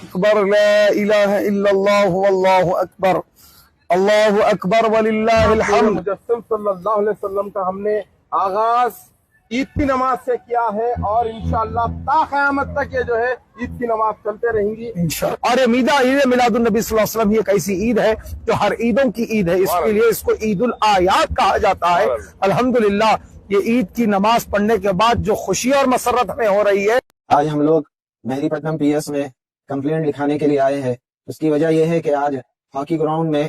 اکبر لا الہ الا اللہ واللہ اکبر اللہ اکبر وللہ الحمد۔ مجسم صلی اللہ علیہ وسلم کا ہم نے آغاز عید کی نماز سے کیا ہے اور انشاءاللہ تا قیامت تک یہ جو ہے عید کی نماز چلتے رہیں گی اور عید میلاد النبی صلی اللہ علیہ وسلم یہ ایک ایسی عید ہے جو ہر عیدوں کی عید ہے، اس کے لیے اس کو عید الاعیاد کہا جاتا ہے۔ الحمدللہ یہ عید کی نماز پڑھنے کے بعد جو خوشی اور مسرت ہمیں ہو رہی ہے۔ آج ہم لوگ مہدی پٹنم پی ایس میں کمپلینٹ لکھانے کے لیے آئے ہیں۔ اس کی وجہ یہ ہے کہ آج ہاکی گراؤنڈ میں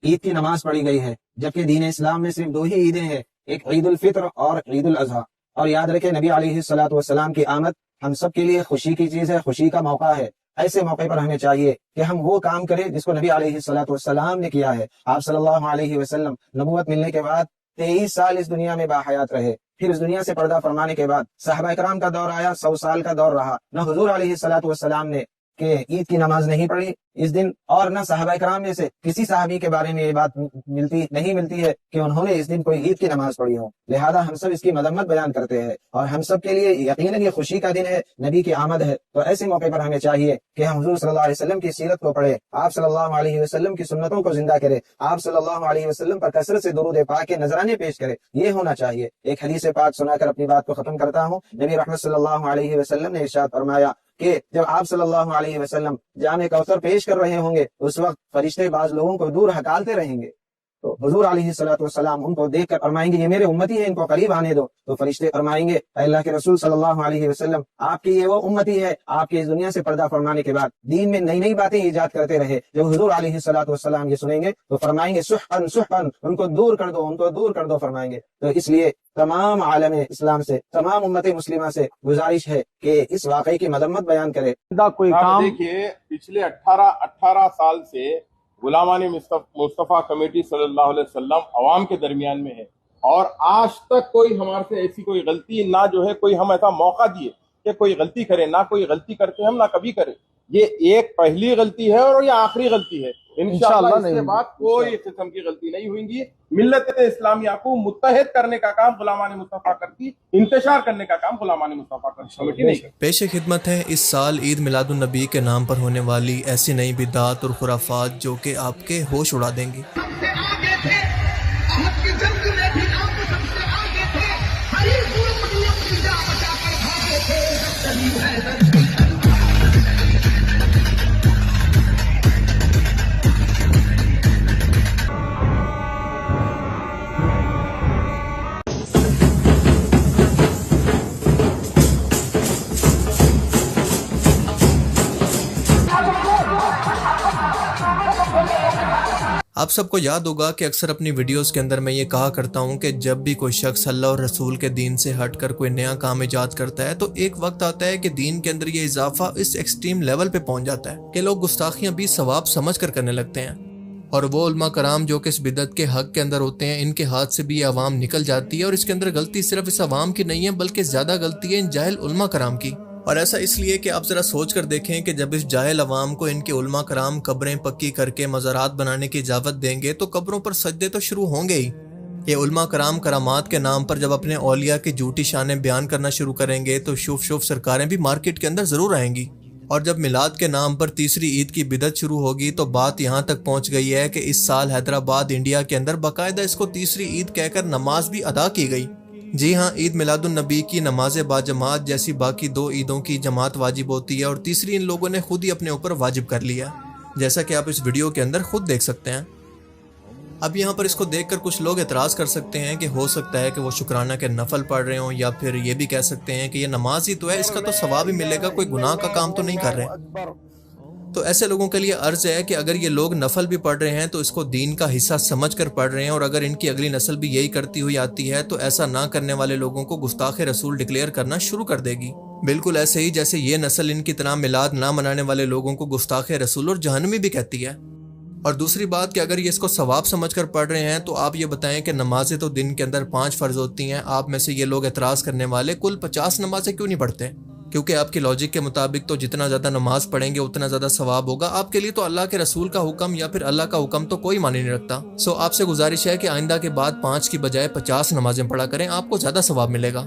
عید کی نماز پڑھی گئی ہے، جبکہ دین اسلام میں صرف دو ہی عیدیں ہیں، ایک عید الفطر اور عید الاضحیٰ۔ اور یاد رکھیں نبی علیہ الصلوۃ والسلام کی آمد ہم سب کے لیے خوشی کی چیز ہے، خوشی کا موقع ہے۔ ایسے موقع پر ہمیں چاہیے کہ ہم وہ کام کریں جس کو نبی علیہ الصلوۃ والسلام نے کیا ہے۔ آپ صلی اللہ علیہ وسلم نبوت ملنے کے بعد 23 سال اس دنیا میں باحیات رہے، پھر اس دنیا سے پردہ فرمانے کے بعد صحابہ کرام کا دور آیا، 100 سال کا دور رہا، نہ حضور علیہ الصلوۃ والسلام نے کہ عید کی نماز نہیں پڑھی اس دن، اور نہ صحابہ کرام میں سے کسی صحابی کے بارے میں یہ بات نہیں ملتی ہے کہ انہوں نے اس دن کوئی عید کی نماز پڑھی ہو۔ لہذا ہم سب اس کی مذمت بیان کرتے ہیں اور ہم سب کے لیے یقیناً یہ خوشی کا دن ہے، نبی کی آمد ہے، تو ایسے موقع پر ہمیں چاہیے کہ ہم حضور صلی اللہ علیہ وسلم کی سیرت کو پڑھیں، آپ صلی اللہ علیہ وسلم کی سنتوں کو زندہ کریں، آپ صلی اللہ علیہ وسلم پر کثرت سے درود پاک کے نذرانے پیش کریں، یہ ہونا چاہیے۔ ایک حدیث پاک سنا کر اپنی بات کو ختم کرتا ہوں۔ نبی رحمت صلی اللہ علیہ وسلم نے ارشاد فرمایا کہ جب آپ صلی اللہ علیہ وسلم جام کوثر پیش کر رہے ہوں گے اس وقت فرشتے بعض لوگوں کو دور ہکالتے رہیں گے، تو حضور علیہ الصلوۃ والسلام ان کو دیکھ کر فرمائیں گے یہ میرے امتی ہیں، ان کو قریب آنے دو، تو فرشتے فرمائیں گے اے اللہ کے رسول صلی اللہ علیہ وسلم آپ کی یہ وہ امتی ہے آپ کے اس دنیا سے پردہ فرمانے کے بعد دین میں نئی نئی باتیں ایجاد کرتے رہے۔ جب حضور علیہ الصلوۃ والسلام یہ سنیں گے تو فرمائیں گے سحقا سحقا، ان کو دور کر دو، ان کو دور کر دو فرمائیں گے۔ تو اس لیے تمام عالم اسلام سے، تمام امت مسلمہ سے گزارش ہے کہ اس واقعے کی مذمت بیان کرے۔ کوئی کام دیکھیے پچھلے 18 سال سے غلامان مصطفیٰ کمیٹی صلی اللہ علیہ وسلم عوام کے درمیان میں ہے، اور آج تک کوئی ہمارے سے ایسی کوئی غلطی نہ جو ہے کوئی ہم ایسا موقع دیے کہ کوئی غلطی کرے، نہ کوئی غلطی کرتے ہم نہ کبھی کرے۔ یہ ایک پہلی غلطی ہے اور یہ آخری غلطی ہے، انشاءاللہ اس کے بعد کوئی قسم کی غلطی نہیں ہوئیں گی۔ ملت اسلامیہ کو متحد کرنے کا کام غلامان مصطفیٰ کرتی، انتشار کرنے کا کام غلامان مصطفیٰ کمیٹی نہیں کرتی۔ پیش خدمت ہے اس سال عید میلاد النبی کے نام پر ہونے والی ایسی نئی بدعات اور خرافات جو کہ آپ کے ہوش اڑا دیں گی۔ آپ سب کو یاد ہوگا کہ اکثر اپنی ویڈیوز کے اندر میں یہ کہا کرتا ہوں کہ جب بھی کوئی شخص اللہ اور رسول کے دین سے ہٹ کر کوئی نیا کام ایجاد کرتا ہے تو ایک وقت آتا ہے کہ دین کے اندر یہ اضافہ اس ایکسٹریم لیول پہ پہنچ جاتا ہے کہ لوگ گستاخیاں بھی ثواب سمجھ کر کرنے لگتے ہیں، اور وہ علماء کرام جو کہ اس بدعت کے حق کے اندر ہوتے ہیں ان کے ہاتھ سے بھی یہ عوام نکل جاتی ہے، اور اس کے اندر غلطی صرف اس عوام کی نہیں ہے بلکہ زیادہ غلطی ہے ان جاہل علماء کرام کی۔ اور ایسا اس لیے کہ آپ ذرا سوچ کر دیکھیں کہ جب اس جاہل عوام کو ان کے علماء کرام قبریں پکی کر کے مزارات بنانے کی اجازت دیں گے تو قبروں پر سجدے تو شروع ہوں گے ہی۔ یہ علماء کرام کرامات کے نام پر جب اپنے اولیاء کی جھوٹی شانیں بیان کرنا شروع کریں گے تو شوف سرکاریں بھی مارکیٹ کے اندر ضرور آئیں گی، اور جب میلاد کے نام پر تیسری عید کی بدعت شروع ہوگی تو بات یہاں تک پہنچ گئی ہے کہ اس سال حیدرآباد انڈیا کے اندر باقاعدہ اس کو تیسری عید کہہ کر نماز بھی ادا کی گئی۔ جی ہاں، عید میلاد النبی کی نماز باجماعت جیسی باقی دو عیدوں کی جماعت واجب ہوتی ہے، اور تیسری ان لوگوں نے خود ہی اپنے اوپر واجب کر لیا، جیسا کہ آپ اس ویڈیو کے اندر خود دیکھ سکتے ہیں۔ اب یہاں پر اس کو دیکھ کر کچھ لوگ اعتراض کر سکتے ہیں کہ ہو سکتا ہے کہ وہ شکرانہ کے نفل پڑھ رہے ہوں، یا پھر یہ بھی کہہ سکتے ہیں کہ یہ نماز ہی تو ہے، اس کا تو ثواب ہی ملے گا، کوئی گناہ کا کام تو نہیں کر رہے۔ تو ایسے لوگوں کے لیے عرض ہے کہ اگر یہ لوگ نفل بھی پڑھ رہے ہیں تو اس کو دین کا حصہ سمجھ کر پڑھ رہے ہیں، اور اگر ان کی اگلی نسل بھی یہی کرتی ہوئی آتی ہے تو ایسا نہ کرنے والے لوگوں کو گستاخ رسول ڈکلیئر کرنا شروع کر دے گی، بالکل ایسے ہی جیسے یہ نسل ان کی طرح میلاد نہ منانے والے لوگوں کو گستاخ رسول اور جہنمی بھی کہتی ہے۔ اور دوسری بات کہ اگر یہ اس کو ثواب سمجھ کر پڑھ رہے ہیں تو آپ یہ بتائیں کہ نمازیں تو دن کے اندر 5 فرض ہوتی ہیں، آپ میں سے یہ لوگ اعتراض کرنے والے کل 50 نمازیں کیوں نہیں پڑھتے؟ کیونکہ آپ کی لاجک کے مطابق تو جتنا زیادہ نماز پڑھیں گے اتنا زیادہ ثواب ہوگا. آپ کے لیے تو اللہ کے رسول کا حکم یا پھر اللہ کا حکم تو کوئی معنی نہیں رکھتا. سو آپ سے گزارش ہے کہ آئندہ کے بعد 5 کی بجائے 50 نمازیں پڑھا کریں, آپ کو زیادہ ثواب ملے گا.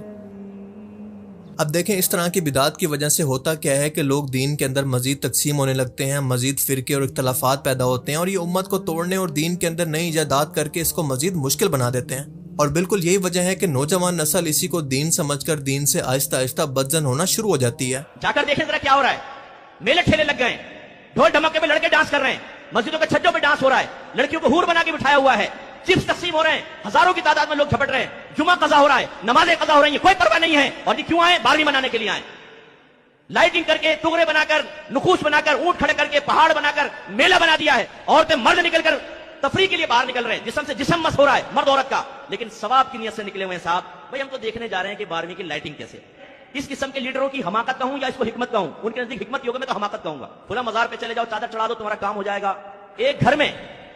اب دیکھیں اس طرح کی بدعات کی وجہ سے ہوتا کیا ہے کہ لوگ دین کے اندر مزید تقسیم ہونے لگتے ہیں, مزید فرقے اور اختلافات پیدا ہوتے ہیں, اور یہ امت کو توڑنے اور دین کے اندر نئی ایجادات کر کے اس کو مزید مشکل بنا دیتے ہیں. اور بالکل یہی وجہ ہے کہ نوجوان نسل اسی کو دین سمجھ کر دین سے آہستہ آہستہ بدزن ہونا شروع ہو جاتی ہے. جا کر دیکھیں ذرا کیا ہو رہا ہے. میلے ٹھیلے لگ گئے, ڈھول ڈھمکے میں لڑکے ڈانس کر رہے ہیں, مسجدوں کے چھجوں پہ ڈانس ہو رہا ہے, لڑکیوں کو حور بنا کے بٹھایا ہوا ہے, چپس تقسیم ہو رہے ہیں, ہزاروں کی تعداد میں لوگ جھپٹ رہے ہیں, جمعہ قضا ہو رہا ہے, نمازیں قضا ہو رہی ہیں, کوئی پرواہ نہیں ہے. اور یہ کیوں آئے؟ 12ویں منانے کے لیے آئے. لائٹنگ کر کے, ٹکڑے بنا کر, نقوش بنا کر, اونٹ کھڑے کر کے, پہاڑ بنا کر میلہ بنا دیا ہے. عورتیں مرد نکل کر تفریح کے لیے باہر نکل رہے ہیں, جسم سے جسم مس ہو رہا ہے مرد عورت کا, لیکن ثواب کی نیت سے نکلے ہوئے ہیں. صاحب بھائی ہم تو دیکھنے جا رہے ہیں کہ 12ویں کی لائٹنگ کیسے. اس قسم کے لیڈروں کی حماقت کہوں یا اس کو حکمت کہوں؟ ان کے نزدیک حکمت ہوگا, میں تو حماقت کہوں گا. کھلا مزار پہ چلے جاؤ, چادر چڑھا دو, تمہارا کام ہو جائے گا. ایک گھر میں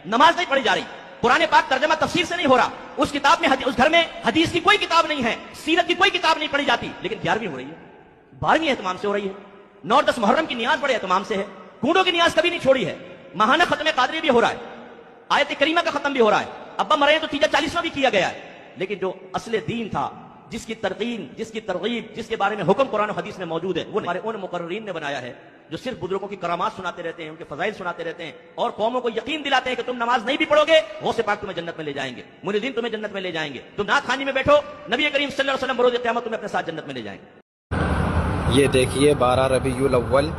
نماز نہیں پڑھی جا رہی, قرآن پاک ترجمہ تفسیر سے نہیں ہو رہا, اس کتاب میں اس گھر میں حدیث کی کوئی کتاب نہیں ہے, سیرت کی کوئی کتاب نہیں پڑھی جاتی, لیکن 11ویں ہو رہی ہے, 12ویں اہتمام سے ہو رہی ہے. 9-10 محرم کی نیاز بڑے اہتمام سے ہے, کنڈوں کی نیاز کبھی نہیں چھوڑی ہے, ماہانہ ختم قادری بھی ہو رہا ہے, آیت کریمہ کا ختم بھی ہو رہا ہے, ابا مرے تو تیجا 40واں بھی کیا گیا ہے. لیکن جو اصل دین تھا, جس کی ترقین, جس کی ترغیب, جس کے بارے میں حکم قرآن و حدیث میں موجود ہے, وہ ہمارے ان مقررین نے بنایا ہے جو صرف بزرگوں کی کرامات سناتے رہتے ہیں, ان کے فضائل سناتے رہتے ہیں, اور قوموں کو یقین دلاتے ہیں کہ تم نماز نہیں بھی پڑھو گے غوث پاک تمہیں جنت میں لے جائیں گے, منیدین تمہیں جنت میں لے جائیں گے, تم نعت خوانی میں بیٹھو, نبی کریم صلی اللہ علیہ وسلم بروز قیامت تمہیں اپنے ساتھ جنت میں لے جائیں گے. یہ دیکھیے 12 ربیع الاول,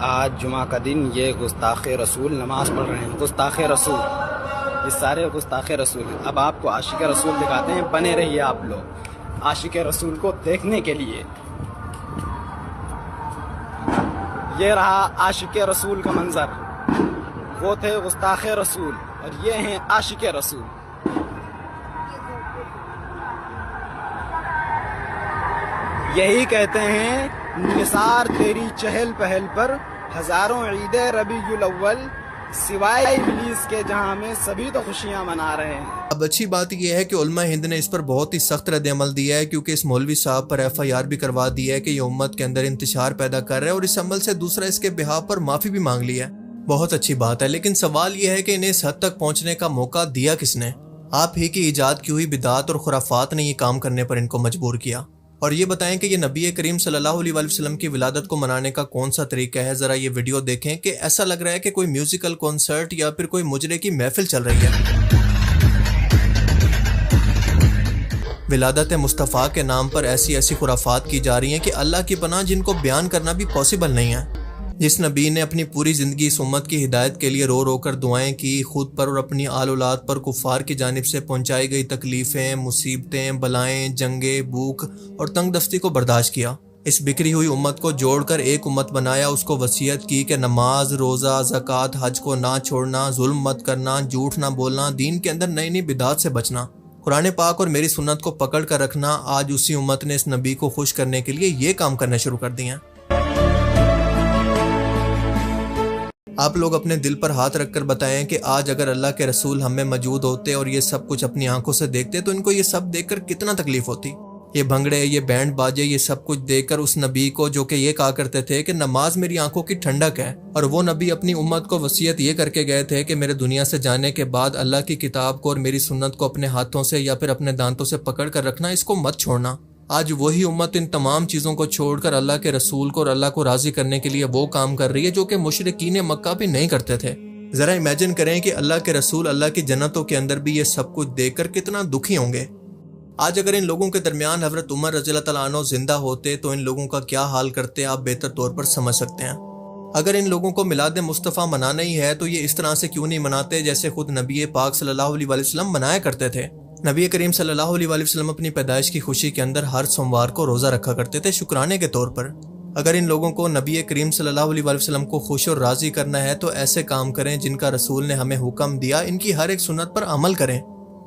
آج جمعہ کا دن, یہ گستاخ رسول نماز پڑھ رہے ہیں. گستاخ رسول, یہ سارے گستاخ رسول ہیں. اب آپ کو عاشق رسول دکھاتے ہیں, بنے رہیے آپ لوگ عاشق رسول کو دیکھنے کے لیے. یہ رہا عاشق رسول کا منظر, وہ تھے گستاخ رسول اور یہ ہیں عاشق رسول. یہی کہتے ہیں نثار تیری چہل پہل پر, ہزاروں عید ربیع الاول, سوائے ابلیس کے جہاں میں سبھی تو خوشیاں منا رہے ہیں. اب اچھی بات یہ ہے کہ علماء ہند نے اس پر بہت ہی سخت رد عمل دیا ہے, کیونکہ اس مولوی صاحب پر FIR بھی کروا دیا ہے کہ یہ امت کے اندر انتشار پیدا کر رہا ہے, اور اس عمل سے دوسرا اس کے بہاف پر معافی بھی مانگ لی ہے. بہت اچھی بات ہے, لیکن سوال یہ ہے کہ انہیں اس حد تک پہنچنے کا موقع دیا کس نے؟ آپ ہی کی ایجاد کی ہوئی بدعات اور خرافات نے یہ کام کرنے پر ان کو مجبور کیا. اور یہ بتائیں کہ یہ نبی کریم صلی اللہ علیہ وسلم کی ولادت کو منانے کا کون سا طریقہ ہے؟ ذرا یہ ویڈیو دیکھیں کہ ایسا لگ رہا ہے کہ کوئی میوزیکل کنسرٹ یا پھر کوئی مجرے کی محفل چل رہی ہے. ولادت مصطفیٰ کے نام پر ایسی خرافات کی جا رہی ہیں کہ اللہ کی پناہ جن کو بیان کرنا بھی پاسبل نہیں ہے. جس نبی نے اپنی پوری زندگی اس امت کی ہدایت کے لیے رو رو کر دعائیں کی, خود پر اور اپنی آل اولاد پر کفار کی جانب سے پہنچائی گئی تکلیفیں, مصیبتیں, بلائیں, جنگیں, بھوک اور تنگ دستی کو برداشت کیا, اس بکھری ہوئی امت کو جوڑ کر ایک امت بنایا, اس کو وصیت کی کہ نماز, روزہ, زکوٰۃ, حج کو نہ چھوڑنا, ظلم مت کرنا, جھوٹ نہ بولنا, دین کے اندر نئی نئی بدعات سے بچنا, قرآن پاک اور میری سنت کو پکڑ کر رکھنا. آج اسی امت نے اس نبی کو خوش کرنے کے لیے یہ کام کرنا شروع کر دیے ہیں. آپ لوگ اپنے دل پر ہاتھ رکھ کر بتائیں کہ آج اگر اللہ کے رسول ہم میں موجود ہوتے اور یہ سب کچھ اپنی آنکھوں سے دیکھتے تو ان کو یہ سب دیکھ کر کتنا تکلیف ہوتی. یہ بھنگڑے, یہ بینڈ باجے, یہ سب کچھ دیکھ کر اس نبی کو جو کہ یہ کہا کرتے تھے کہ نماز میری آنکھوں کی ٹھنڈک ہے, اور وہ نبی اپنی امت کو وصیت یہ کر کے گئے تھے کہ میرے دنیا سے جانے کے بعد اللہ کی کتاب کو اور میری سنت کو اپنے ہاتھوں سے یا پھر اپنے دانتوں سے پکڑ کر رکھنا, اس کو مت چھوڑنا. آج وہی امت ان تمام چیزوں کو چھوڑ کر اللہ کے رسول کو اور اللہ کو راضی کرنے کے لیے وہ کام کر رہی ہے جو کہ مشرکین مکہ بھی نہیں کرتے تھے. ذرا امیجن کریں کہ اللہ کے رسول اللہ کی جنتوں کے اندر بھی یہ سب کچھ دیکھ کر کتنا دکھی ہوں گے. آج اگر ان لوگوں کے درمیان حضرت عمر رضی اللہ تعالیٰ عنہ زندہ ہوتے تو ان لوگوں کا کیا حال کرتے آپ بہتر طور پر سمجھ سکتے ہیں. اگر ان لوگوں کو میلاد مصطفیٰ منانا ہی ہے تو یہ اس طرح سے کیوں نہیں مناتے جیسے خود نبی پاک صلی اللہ علیہ وسلم منایا کرتے تھے. نبی کریم صلی اللہ علیہ وسلم اپنی پیدائش کی خوشی کے اندر ہر سوموار کو روزہ رکھا کرتے تھے شکرانے کے طور پر. اگر ان لوگوں کو نبی کریم صلی اللہ علیہ وسلم کو خوش اور راضی کرنا ہے تو ایسے کام کریں جن کا رسول نے ہمیں حکم دیا, ان کی ہر ایک سنت پر عمل کریں.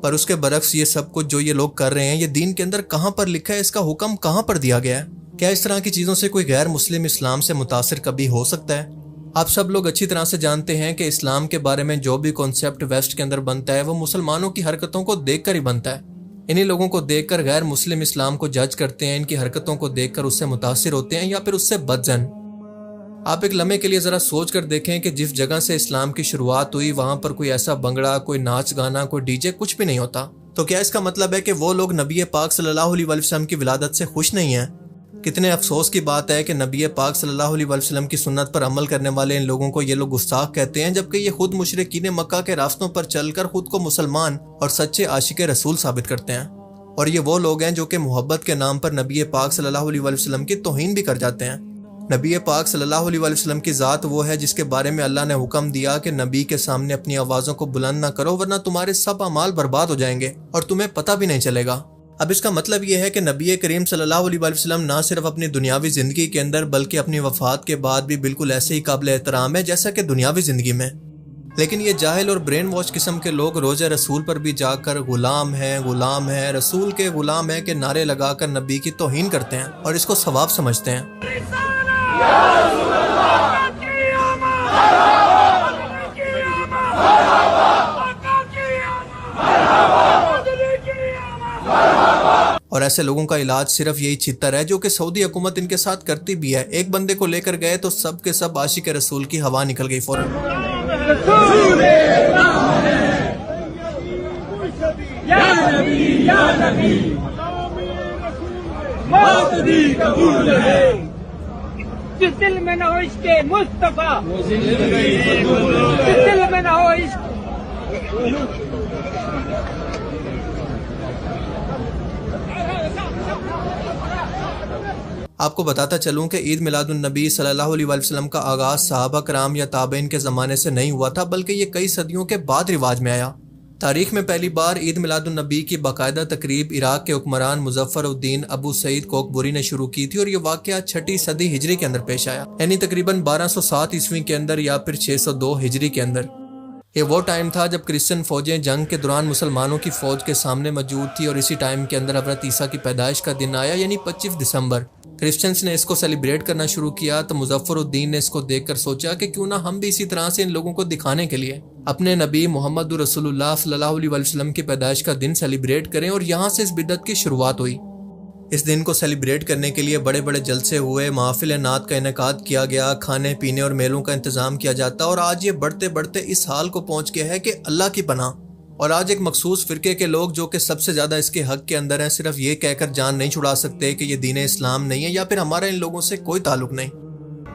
پر اس کے برعکس یہ سب کچھ جو یہ لوگ کر رہے ہیں یہ دین کے اندر کہاں پر لکھا ہے, اس کا حکم کہاں پر دیا گیا ہے؟ کیا اس طرح کی چیزوں سے کوئی غیر مسلم اسلام سے متاثر کبھی ہو سکتا ہے؟ آپ سب لوگ اچھی طرح سے جانتے ہیں کہ اسلام کے بارے میں جو بھی کانسیپٹ ویسٹ کے اندر بنتا ہے وہ مسلمانوں کی حرکتوں کو دیکھ کر ہی بنتا ہے. انہی لوگوں کو دیکھ کر غیر مسلم اسلام کو جج کرتے ہیں، ان کی حرکتوں کو دیکھ کر اس سے متاثر ہوتے ہیں یا پھر اس سے بدظن۔ آپ ایک لمحے کے لیے ذرا سوچ کر دیکھیں کہ جس جگہ سے اسلام کی شروعات ہوئی وہاں پر کوئی ایسا بنگڑا، کوئی ناچ گانا، کوئی ڈی جے کچھ بھی نہیں ہوتا۔ تو کیا اس کا مطلب ہے کہ وہ لوگ نبی پاک صلی اللہ علیہ وسلم کی ولادت سے خوش نہیں ہیں؟ کتنے افسوس کی بات ہے کہ نبی پاک صلی اللہ علیہ وسلم کی سنت پر عمل کرنے والے ان لوگوں کو یہ لوگ گستاخ کہتے ہیں، جبکہ یہ خود مشرکین مکہ کے راستوں پر چل کر خود کو مسلمان اور سچے عاشق رسول ثابت کرتے ہیں، اور یہ وہ لوگ ہیں جو کہ محبت کے نام پر نبی پاک صلی اللہ علیہ وسلم کی توہین بھی کر جاتے ہیں۔ نبی پاک صلی اللہ علیہ وسلم کی ذات وہ ہے جس کے بارے میں اللہ نے حکم دیا کہ نبی کے سامنے اپنی آوازوں کو بلند نہ کرو ورنہ تمہارے سب اعمال برباد ہو جائیں گے اور تمہیں پتہ بھی نہیں چلے گا۔ اب اس کا مطلب یہ ہے کہ نبی کریم صلی اللہ علیہ وسلم نہ صرف اپنی دنیاوی زندگی کے اندر بلکہ اپنی وفات کے بعد بھی بالکل ایسے ہی قابل احترام ہے جیسا کہ دنیاوی زندگی میں۔ لیکن یہ جاہل اور برین واش قسم کے لوگ روزہ رسول پر بھی جا کر غلام ہے، غلام ہے، رسول کے غلام ہے کہ نعرے لگا کر نبی کی توہین کرتے ہیں اور اس کو ثواب سمجھتے ہیں۔ اور ایسے لوگوں کا علاج صرف یہی چھتر ہے جو کہ سعودی حکومت ان کے ساتھ کرتی بھی ہے۔ ایک بندے کو لے کر گئے تو سب کے سب عاشق رسول کی ہوا نکل گئی فوراً۔ جس دل میں نہ ہو عشق مصطفیٰ، جس دل میں نہ ہو عشق۔ آپ کو بتاتا چلوں کہ عید میلاد النبی صلی اللہ علیہ وسلم کا آغاز صحابہ کرام یا تابعین کے زمانے سے نہیں ہوا تھا، بلکہ یہ کئی صدیوں کے بعد رواج میں آیا۔ تاریخ میں پہلی بار عید میلاد النبی کی باقاعدہ تقریب عراق کے حکمران مظفر الدین ابو سعید کوکبری نے شروع کی تھی، اور یہ واقعہ 6 صدی ہجری کے اندر پیش آیا، یعنی تقریباً 1207 عیسوی کے اندر یا پھر 602 ہجری کے اندر۔ یہ وہ ٹائم تھا جب کرسچن فوجیں جنگ کے دوران مسلمانوں کی فوج کے سامنے موجود تھی، اور اسی ٹائم کے اندر حضرت عیسیٰ کی پیدائش کا دن آیا، یعنی 25 دسمبر۔ کرسچنز نے اس کو سیلیبریٹ کرنا شروع کیا تو مظفر الدین نے اس کو دیکھ کر سوچا کہ کیوں نہ ہم بھی اسی طرح سے ان لوگوں کو دکھانے کے لیے اپنے نبی محمد رسول اللہ صلی اللہ علیہ وسلم کی پیدائش کا دن سیلیبریٹ کریں، اور یہاں سے اس بدعت کی شروعات ہوئی۔ اس دن کو سیلیبریٹ کرنے کے لیے بڑے بڑے جلسے ہوئے، محافل نعت کا انعقاد کیا گیا، کھانے پینے اور میلوں کا انتظام کیا جاتا، اور آج یہ بڑھتے بڑھتے اس حال کو پہنچ گیا ہے کہ اللہ کی پناہ، اور آج ایک مخصوص فرقے کے لوگ جو کہ سب سے زیادہ اس کے حق کے اندر ہیں، صرف یہ کہہ کر جان نہیں چھڑا سکتے کہ یہ دین اسلام نہیں ہے یا پھر ہمارا ان لوگوں سے کوئی تعلق نہیں۔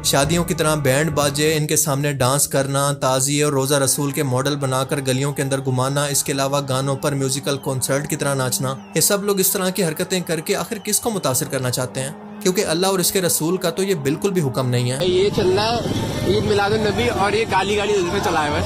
شادیوں کی طرح بینڈ باجے، ان کے سامنے ڈانس کرنا، تعزیے اور روزہ رسول کے ماڈل بنا کر گلیوں کے اندر گھمانا، اس کے علاوہ گانوں پر میوزیکل کنسرٹ کی طرح ناچنا، یہ سب لوگ اس طرح کی حرکتیں کر کے آخر کس کو متاثر کرنا چاہتے ہیں؟ کیونکہ اللہ اور اس کے رسول کا تو یہ بالکل بھی حکم نہیں ہے۔ یہ چل رہا ہے عید میلاد النبی اور یہ گالی دل میں چلا ہے۔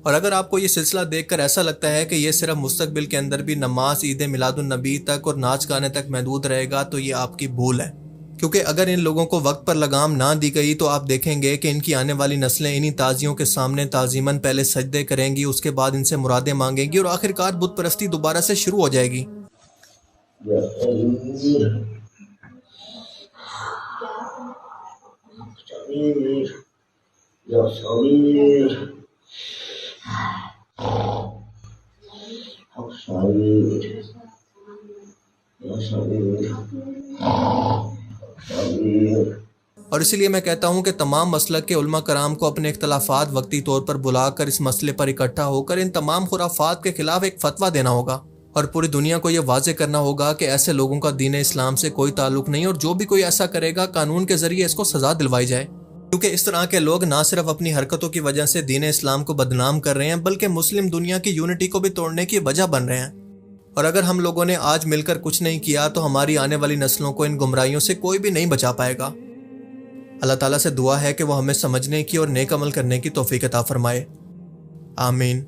اور اگر آپ کو یہ سلسلہ دیکھ کر ایسا لگتا ہے کہ یہ صرف مستقبل کے اندر بھی نماز عید میلاد النبی تک اور ناچ گانے تک محدود رہے گا تو یہ آپ کی بھول ہے، کیونکہ اگر ان لوگوں کو وقت پر لگام نہ دی گئی تو آپ دیکھیں گے کہ ان کی آنے والی نسلیں انہی تازیوں کے سامنے تعظیماً پہلے سجدے کریں گی، اس کے بعد ان سے مرادیں مانگیں گی، اور آخرکار بت پرستی دوبارہ سے شروع ہو جائے گی۔ اور اسی لیے میں کہتا ہوں کہ تمام مسلک کے علماء کرام کو اپنے اختلافات وقتی طور پر بلا کر اس مسئلے پر اکٹھا ہو کر ان تمام خرافات کے خلاف ایک فتویٰ دینا ہوگا، اور پوری دنیا کو یہ واضح کرنا ہوگا کہ ایسے لوگوں کا دین اسلام سے کوئی تعلق نہیں، اور جو بھی کوئی ایسا کرے گا قانون کے ذریعے اس کو سزا دلوائی جائے، کیونکہ اس طرح کے لوگ نہ صرف اپنی حرکتوں کی وجہ سے دین اسلام کو بدنام کر رہے ہیں بلکہ مسلم دنیا کی یونٹی کو بھی توڑنے کی وجہ بن رہے ہیں۔ اور اگر ہم لوگوں نے آج مل کر کچھ نہیں کیا تو ہماری آنے والی نسلوں کو ان گمراہیوں سے کوئی بھی نہیں بچا پائے گا۔ اللہ تعالیٰ سے دعا ہے کہ وہ ہمیں سمجھنے کی اور نیک عمل کرنے کی توفیق عطا فرمائے، آمین۔